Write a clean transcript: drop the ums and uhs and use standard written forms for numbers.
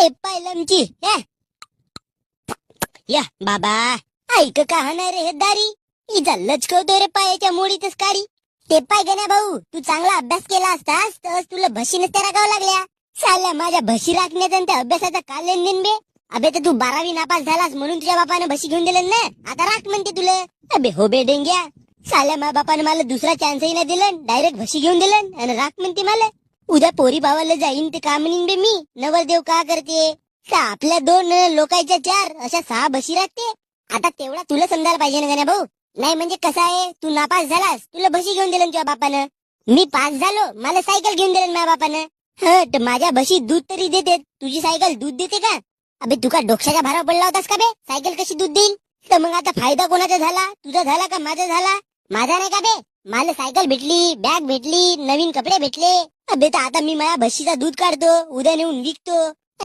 ए पायलमची या बाबा ऐक का नाही रे हे दारी इजा लचकवतो रे पायाच्या मोडीतच काढी. ते पाय गण्या भाऊ, तू चांगला अभ्यास केला असतास तर तुला म्हशीने त्या रागावं लागल्या. साल्या माझ्या म्हशी राखण्याचा आणि त्या अभ्यासाचा काय लेनदेन बे. अबे तर तू 12वी नापास झालास म्हणून तुझ्या बापानं म्हशी घेऊन दिलं ना, आता राख म्हणते तुला. अबे हो बे डेंग्या, साल्या माझ्या बापानं मला दुसरा चान्सही नाही दिलं, डायरेक्ट म्हशी घेऊन दिलं आणि राख म्हणते मला. उद्या पोरी भावाला जाईन ते का म्हणीन बे मी, नवरदेव का करते. आपल्या 2 लोकांच्या 4 अशा 6 म्हशी राखते. आता तेवढा तुला समजायला पाहिजे ना गण्या भाऊ. नाही म्हणजे कसं आहे, तू नापास झालास तुला म्हशी घेऊन दिलं तुझ्या बापानं, मी पास झालो मला सायकल घेऊन दिलं माझ्या बापानं. हट, माझ्या म्हशी दूध तरी देते, तुझी सायकल दूध देते का. अबे तू का डोक्याच्या भारावर पडला होतास का बे, सायकल कशी दूध देईल. तर मग आता फायदा कोणाचा झाला, तुझा झाला का माझा झाला. माझा नाही का बे, मला सायकल भेटली, बॅग भेटली, नवीन कपडे भेटले. अबे तर आता मी माझ्या म्हशीचा दूध काढतो, उद्या नेऊन विकतो,